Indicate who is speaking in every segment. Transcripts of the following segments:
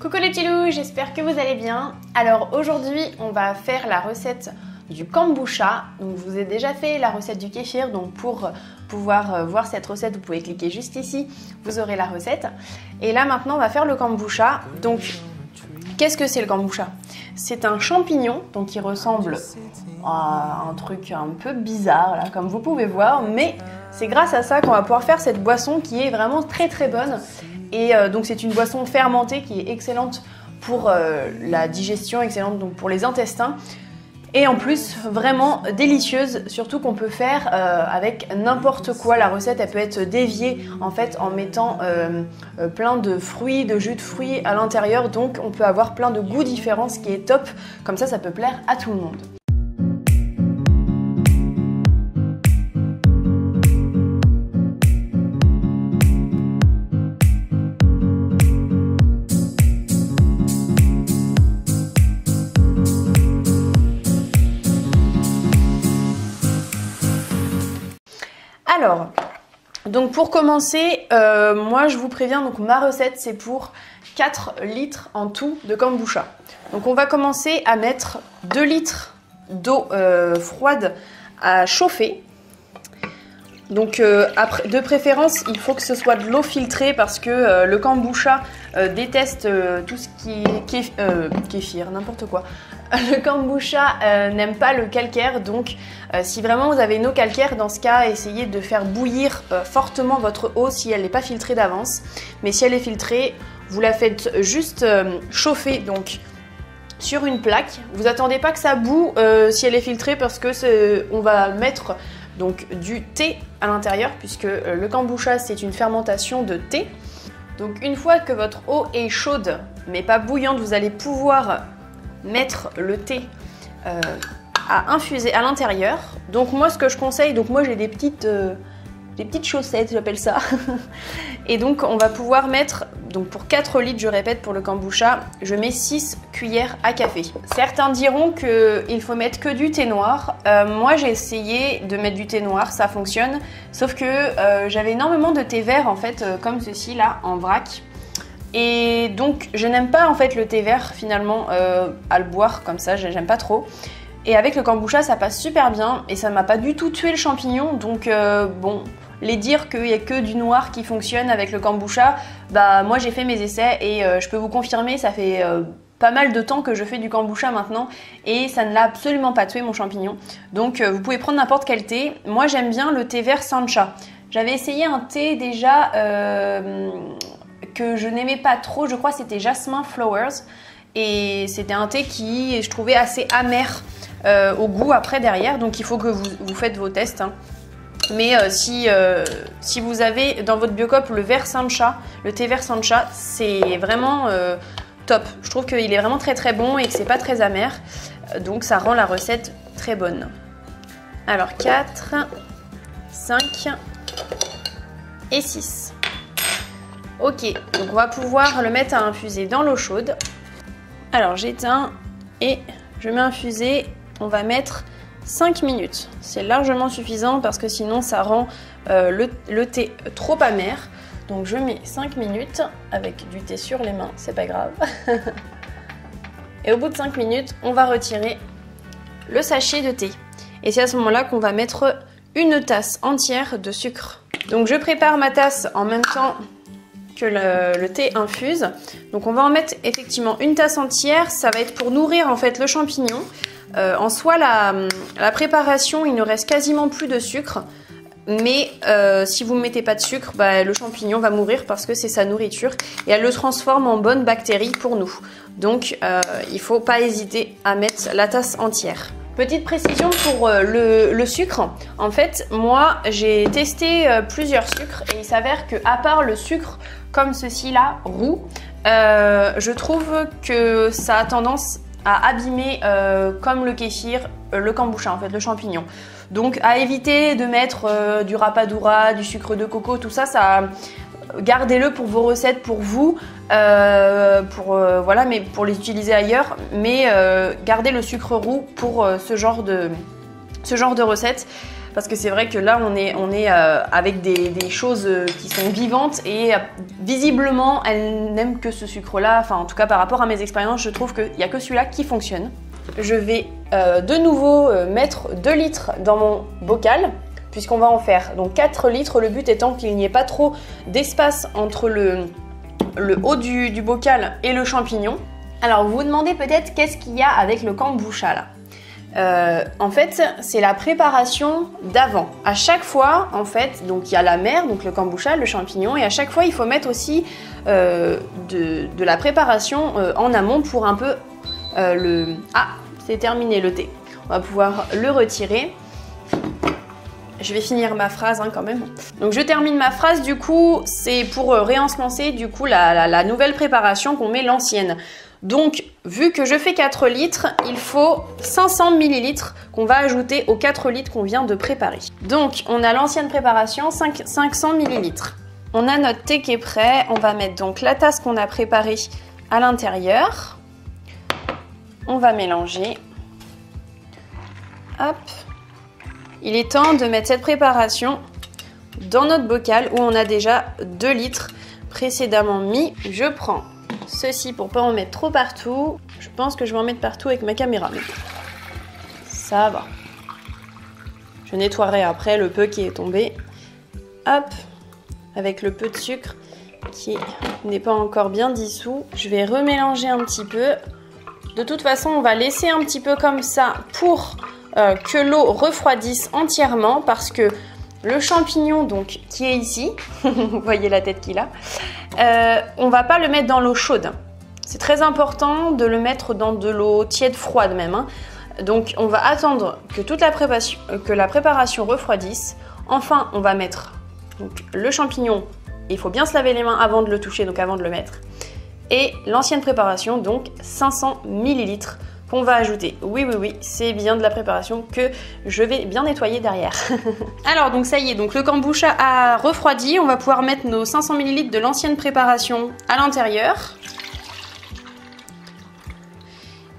Speaker 1: Coucou les petits loups, j'espère que vous allez bien. Alors aujourd'hui on va faire la recette du kombucha. Donc je vous ai déjà fait la recette du kéfir, donc pour pouvoir voir cette recette vous pouvez cliquer juste ici, vous aurez la recette. Et là maintenant on va faire le kombucha. Donc qu'est-ce que c'est le kombucha? C'est un champignon donc qui ressemble à un truc un peu bizarre là, comme vous pouvez voir, mais c'est grâce à ça qu'on va pouvoir faire cette boisson qui est vraiment très bonne. Et donc c'est une boisson fermentée qui est excellente pour la digestion, excellente donc pour les intestins. Et en plus vraiment délicieuse, surtout qu'on peut faire avec n'importe quoi. La recette elle peut être déviée en fait en mettant plein de fruits, de jus de fruits à l'intérieur. Donc on peut avoir plein de goûts différents, ce qui est top. Comme ça peut plaire à tout le monde. Alors, donc pour commencer, moi je vous préviens, donc ma recette c'est pour 4 litres en tout de kombucha. Donc on va commencer à mettre 2 litres d'eau froide à chauffer. Donc après, de préférence, il faut que ce soit de l'eau filtrée parce que le kombucha déteste tout ce qui est kéfir, n'importe quoi. Le kombucha n'aime pas le calcaire, donc si vraiment vous avez une eau calcaire, dans ce cas, essayez de faire bouillir fortement votre eau si elle n'est pas filtrée d'avance. Mais si elle est filtrée, vous la faites juste chauffer donc sur une plaque. Vous attendez pas que ça bout si elle est filtrée parce que on va mettre donc du thé à l'intérieur puisque le kombucha c'est une fermentation de thé. Donc une fois que votre eau est chaude mais pas bouillante, vous allez pouvoir mettre le thé à infuser à l'intérieur. Donc moi ce que je conseille, donc moi j'ai des petites chaussettes, j'appelle ça. Et donc on va pouvoir mettre, donc pour 4 litres je répète pour le kombucha, je mets 6 cuillères à café. Certains diront qu'il faut mettre que du thé noir. Moi j'ai essayé de mettre du thé noir, ça fonctionne. Sauf que j'avais énormément de thé vert en fait, comme ceci là en vrac. Et donc je n'aime pas en fait le thé vert finalement à le boire comme ça, j'aime pas trop. Et avec le kombucha ça passe super bien et ça m'a pas du tout tué le champignon. Donc bon, les dire qu'il n'y a que du noir qui fonctionne avec le kombucha, bah moi j'ai fait mes essais et je peux vous confirmer, ça fait pas mal de temps que je fais du kombucha maintenant et ça ne l'a absolument pas tué mon champignon. Donc vous pouvez prendre n'importe quel thé. Moi j'aime bien le thé vert Sancha. J'avais essayé un thé déjà que je n'aimais pas trop, je crois que c'était Jasmine Flowers et c'était un thé qui je trouvais assez amer au goût après derrière, donc il faut que vous faites vos tests hein. Mais si vous avez dans votre biocoop le vert Sancha, le thé vert Sancha, c'est vraiment top. Je trouve qu'il est vraiment très bon et que c'est pas très amer, donc ça rend la recette très bonne. Alors 4, 5 et 6. Ok, donc on va pouvoir le mettre à infuser dans l'eau chaude. Alors j'éteins et je mets infuser, on va mettre 5 minutes. C'est largement suffisant parce que sinon ça rend le thé trop amer. Donc je mets 5 minutes avec du thé sur les mains, c'est pas grave. Et au bout de 5 minutes, on va retirer le sachet de thé. Et c'est à ce moment-là qu'on va mettre une tasse entière de sucre. Donc je prépare ma tasse en même temps que le thé infuse. Donc on va en mettre effectivement une tasse entière. Ça va être pour nourrir en fait le champignon. En soi la préparation, il ne reste quasiment plus de sucre. Mais si vous ne mettez pas de sucre, bah, le champignon va mourir parce que c'est sa nourriture. Et elle le transforme en bonne bactérie pour nous. Donc il ne faut pas hésiter à mettre la tasse entière. Petite précision pour le sucre, en fait moi j'ai testé plusieurs sucres et il s'avère que à part le sucre comme ceci là, roux, je trouve que ça a tendance à abîmer comme le kéfir, le kombucha en fait, le champignon. Donc à éviter de mettre du rapadura, du sucre de coco, tout ça, gardez-le pour vos recettes, pour vous, voilà, mais pour les utiliser ailleurs. Mais gardez le sucre roux pour ce genre de recette. parce que c'est vrai que là on est avec des choses qui sont vivantes et visiblement elles n'aiment que ce sucre-là. Enfin en tout cas par rapport à mes expériences, je trouve qu'il n'y a que celui-là qui fonctionne. Je vais de nouveau mettre 2 litres dans mon bocal, puisqu'on va en faire donc 4 litres, le but étant qu'il n'y ait pas trop d'espace entre le haut du bocal et le champignon. Alors vous vous demandez peut-être qu'est-ce qu'il y a avec le kombucha là. En fait c'est la préparation d'avant. À chaque fois en fait, donc il y a la mer, donc le kombucha, le champignon, et à chaque fois il faut mettre aussi de la préparation en amont pour un peu Ah, c'est terminé le thé. On va pouvoir le retirer. Je vais finir ma phrase quand même. Donc je termine ma phrase, du coup c'est pour réensemencer du coup la nouvelle préparation qu'on met l'ancienne. Donc vu que je fais 4 litres, il faut 500 ml qu'on va ajouter aux 4 litres qu'on vient de préparer. Donc on a l'ancienne préparation, 500 ml. On a notre thé qui est prêt, on va mettre donc la tasse qu'on a préparée à l'intérieur. On va mélanger. Hop. Il est temps de mettre cette préparation dans notre bocal où on a déjà 2 litres précédemment mis. Je prends ceci pour pas en mettre trop partout. Je pense que je vais en mettre partout avec ma caméra. Mais ça va. Je nettoierai après le peu qui est tombé. Hop. Avec le peu de sucre qui n'est pas encore bien dissous. Je vais remélanger un petit peu. De toute façon, on va laisser un petit peu comme ça pour que l'eau refroidisse entièrement, parce que le champignon donc qui est ici, vous voyez la tête qu'il a, on va pas le mettre dans l'eau chaude. C'est très important de le mettre dans de l'eau tiède, froide même. Hein. Donc on va attendre que toute la préparation refroidisse. Enfin, on va mettre donc, le champignon. Il faut bien se laver les mains avant de le toucher, donc avant de le mettre. Et l'ancienne préparation, donc 500 ml qu'on va ajouter. Oui, c'est bien de la préparation que je vais bien nettoyer derrière. Alors, donc ça y est, donc le kombucha a refroidi. On va pouvoir mettre nos 500 ml de l'ancienne préparation à l'intérieur.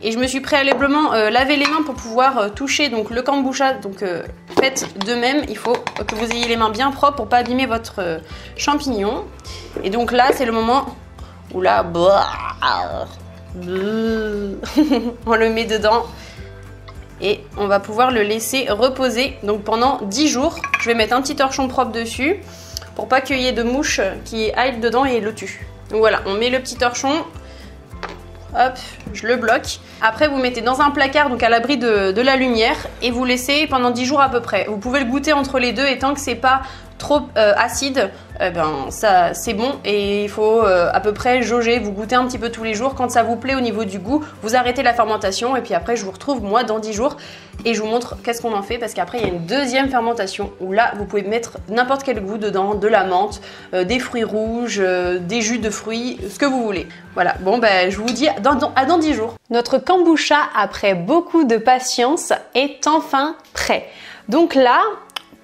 Speaker 1: Et je me suis préalablement lavé les mains pour pouvoir toucher donc, le kombucha. Donc faites de même, il faut que vous ayez les mains bien propres pour pas abîmer votre champignon. Et donc là, c'est le moment où là, on le met dedans et on va pouvoir le laisser reposer donc pendant 10 jours. Je vais mettre un petit torchon propre dessus pour pas qu'il y ait de mouches qui aillent dedans et le tuent. Donc voilà, on met le petit torchon, hop, je le bloque. Après vous mettez dans un placard donc à l'abri de la lumière et vous laissez pendant 10 jours à peu près. Vous pouvez le goûter entre les deux et tant que c'est pas trop acide, ça c'est bon, et il faut à peu près jauger, vous goûtez un petit peu tous les jours. Quand ça vous plaît au niveau du goût, vous arrêtez la fermentation et puis après je vous retrouve moi dans 10 jours et je vous montre qu'est-ce qu'on en fait, parce qu'après il y a une deuxième fermentation où là vous pouvez mettre n'importe quel goût dedans, de la menthe, des fruits rouges, des jus de fruits, ce que vous voulez. Voilà, bon je vous dis à dans 10 jours. Notre kombucha, après beaucoup de patience, est enfin prêt. Donc là,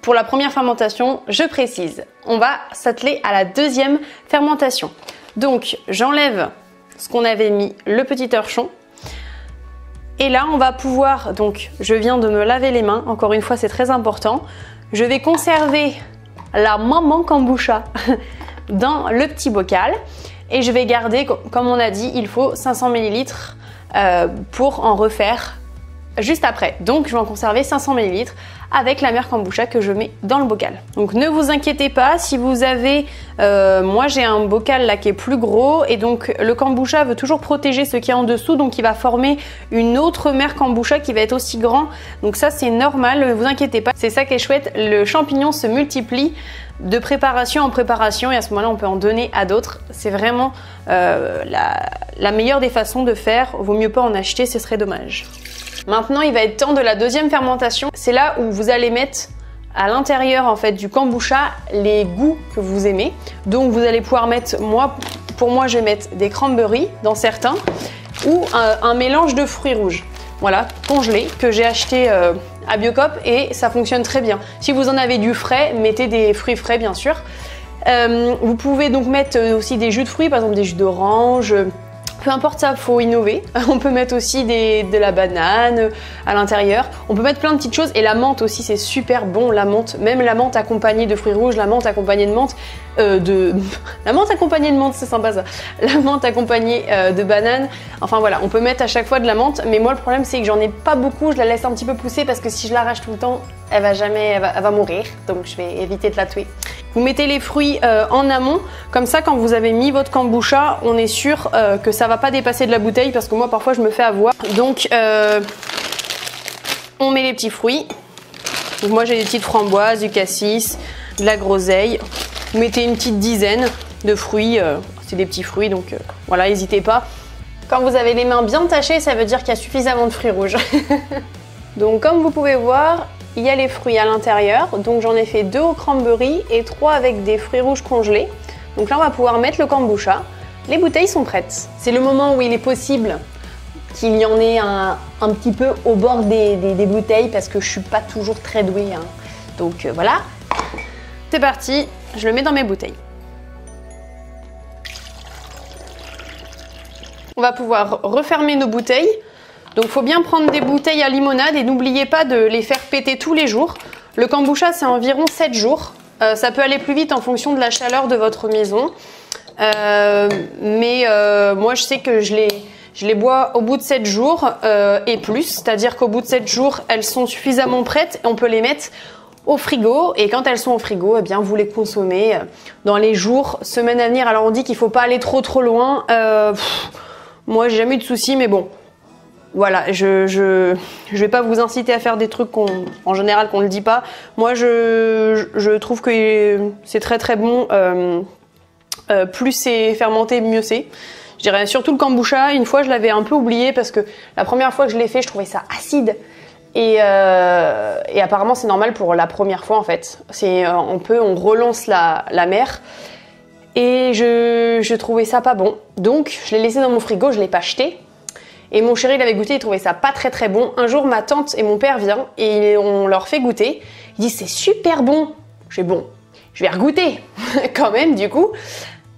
Speaker 1: pour la première fermentation, je précise, on va s'atteler à la deuxième fermentation. Donc, j'enlève ce qu'on avait mis, le petit torchon. Et là, on va pouvoir, donc je viens de me laver les mains, encore une fois, c'est très important. Je vais conserver la maman kombucha dans le petit bocal. Et je vais garder, comme on a dit, il faut 500 ml pour en refaire juste après. Donc, je vais en conserver 500 ml avec la mer kombucha que je mets dans le bocal. Donc ne vous inquiétez pas, si vous avez, moi j'ai un bocal là qui est plus gros et donc le kombucha veut toujours protéger ce qu'il y a en dessous, donc il va former une autre mer kombucha qui va être aussi grand. Donc ça c'est normal, ne vous inquiétez pas. C'est ça qui est chouette, le champignon se multiplie de préparation en préparation et à ce moment-là on peut en donner à d'autres. C'est vraiment la meilleure des façons de faire, vaut mieux pas en acheter, ce serait dommage. Maintenant, il va être temps de la deuxième fermentation. C'est là où vous allez mettre à l'intérieur en fait du kombucha les goûts que vous aimez. Donc vous allez pouvoir mettre, pour moi je vais mettre des cranberries dans certains ou un mélange de fruits rouges. Voilà, congelé, que j'ai acheté à Biocop et ça fonctionne très bien. Si vous en avez du frais, mettez des fruits frais bien sûr. Vous pouvez donc mettre aussi des jus de fruits, par exemple des jus d'orange, peu importe ça, faut innover. On peut mettre aussi de la banane à l'intérieur. On peut mettre plein de petites choses. Et la menthe aussi, c'est super bon, la menthe. Même la menthe accompagnée de fruits rouges, la menthe accompagnée de menthe. La menthe accompagnée de menthe, c'est sympa ça. La menthe accompagnée de banane. Enfin voilà, on peut mettre à chaque fois de la menthe. Mais moi, le problème, c'est que j'en ai pas beaucoup. Je la laisse un petit peu pousser parce que si je l'arrache tout le temps, elle va mourir. Donc je vais éviter de la tuer. Vous mettez les fruits en amont, comme ça quand vous avez mis votre kombucha, on est sûr que ça va pas dépasser de la bouteille parce que moi parfois je me fais avoir. Donc on met les petits fruits. Donc moi j'ai des petites framboises, du cassis, de la groseille. Vous mettez une petite dizaine de fruits, c'est des petits fruits donc voilà, n'hésitez pas. Quand vous avez les mains bien tachées, ça veut dire qu'il y a suffisamment de fruits rouges. Donc comme vous pouvez voir, il y a les fruits à l'intérieur, donc j'en ai fait 2 au cranberry et 3 avec des fruits rouges congelés. Donc là on va pouvoir mettre le kombucha. Les bouteilles sont prêtes. C'est le moment où il est possible qu'il y en ait un petit peu au bord des bouteilles parce que je suis pas toujours très douée. Hein. Donc voilà, c'est parti, je le mets dans mes bouteilles. On va pouvoir refermer nos bouteilles. Donc il faut bien prendre des bouteilles à limonade et n'oubliez pas de les faire péter tous les jours. Le kombucha c'est environ 7 jours. Ça peut aller plus vite en fonction de la chaleur de votre maison. Moi je sais que je les bois au bout de 7 jours et plus. C'est-à-dire qu'au bout de 7 jours elles sont suffisamment prêtes et on peut les mettre au frigo. Et quand elles sont au frigo, eh bien, vous les consommez dans les jours, semaines à venir. Alors on dit qu'il ne faut pas aller trop loin. Moi j'ai jamais eu de soucis mais bon. Voilà, je vais pas vous inciter à faire des trucs en général qu'on ne le dit pas. Moi, je trouve que c'est très bon. Plus c'est fermenté, mieux c'est. Je dirais surtout le kombucha. Une fois, je l'avais un peu oublié parce que la première fois que je l'ai fait, je trouvais ça acide. Et apparemment, c'est normal pour la première fois en fait. On relance la mer. Et je trouvais ça pas bon. Donc, je l'ai laissé dans mon frigo, je l'ai pas jeté. Et mon chéri l'avait goûté, il trouvait ça pas très bon. Un jour, ma tante et mon père viennent et on leur fait goûter. Ils disent c'est super bon. Je dis bon, je vais regoûter quand même du coup.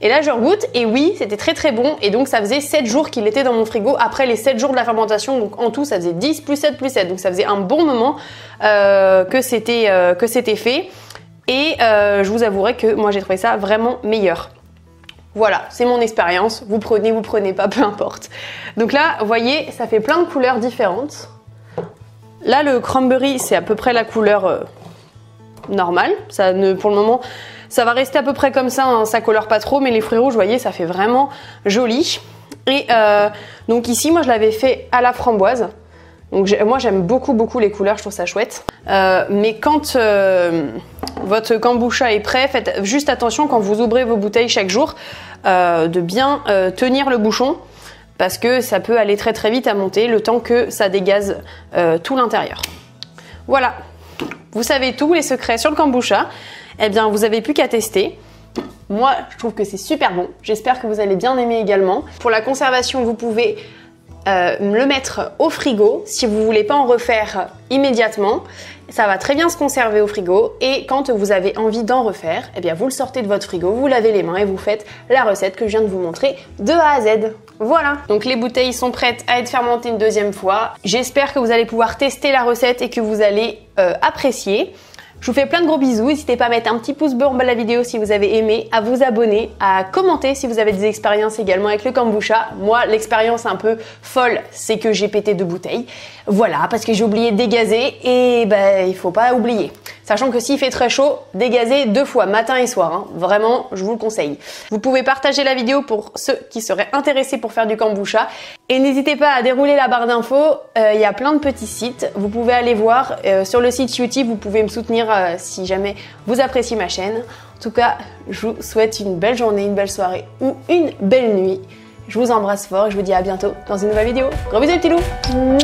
Speaker 1: Et là, je regoute et oui, c'était très bon. Et donc, ça faisait 7 jours qu'il était dans mon frigo après les 7 jours de la fermentation. Donc, en tout, ça faisait 10 plus 7 plus 7. Donc, ça faisait un bon moment que c'était fait. Et je vous avouerai que moi, j'ai trouvé ça vraiment meilleur. Voilà, c'est mon expérience. Vous prenez pas, peu importe. Donc là, vous voyez, ça fait plein de couleurs différentes. Là, le cranberry, c'est à peu près la couleur normale. Pour le moment, ça va rester à peu près comme ça. Hein, ça colore pas trop, mais les fruits rouges, vous voyez, ça fait vraiment joli. Et donc ici, moi, je l'avais fait à la framboise. Donc moi, j'aime beaucoup les couleurs. Je trouve ça chouette. Mais quand votre kombucha est prêt, faites juste attention quand vous ouvrez vos bouteilles chaque jour de bien tenir le bouchon parce que ça peut aller très vite à monter le temps que ça dégaze tout l'intérieur. Voilà, vous savez tous les secrets sur le kombucha. Eh bien, vous n'avez plus qu'à tester. Moi, je trouve que c'est super bon. J'espère que vous allez bien aimer également. Pour la conservation, vous pouvez le mettre au frigo si vous voulez pas en refaire immédiatement. Ça va très bien se conserver au frigo et quand vous avez envie d'en refaire, eh bien vous le sortez de votre frigo, vous lavez les mains et vous faites la recette que je viens de vous montrer de A à Z. Voilà, donc les bouteilles sont prêtes à être fermentées une deuxième fois. J'espère que vous allez pouvoir tester la recette et que vous allez apprécier. Je vous fais plein de gros bisous, n'hésitez pas à mettre un petit pouce bleu en bas de la vidéo si vous avez aimé, à vous abonner, à commenter si vous avez des expériences également avec le kombucha. Moi, l'expérience un peu folle, c'est que j'ai pété 2 bouteilles. Voilà, parce que j'ai oublié de dégazer et ben, il faut pas oublier. Sachant que s'il fait très chaud, dégazez 2 fois, matin et soir. Hein. Vraiment, je vous le conseille. Vous pouvez partager la vidéo pour ceux qui seraient intéressés pour faire du kombucha. Et n'hésitez pas à dérouler la barre d'infos. Il y a plein de petits sites. Vous pouvez aller voir. Sur le site YouTube, vous pouvez me soutenir si jamais vous appréciez ma chaîne. En tout cas, je vous souhaite une belle journée, une belle soirée ou une belle nuit. Je vous embrasse fort et je vous dis à bientôt dans une nouvelle vidéo. Gros bisous les petits loups.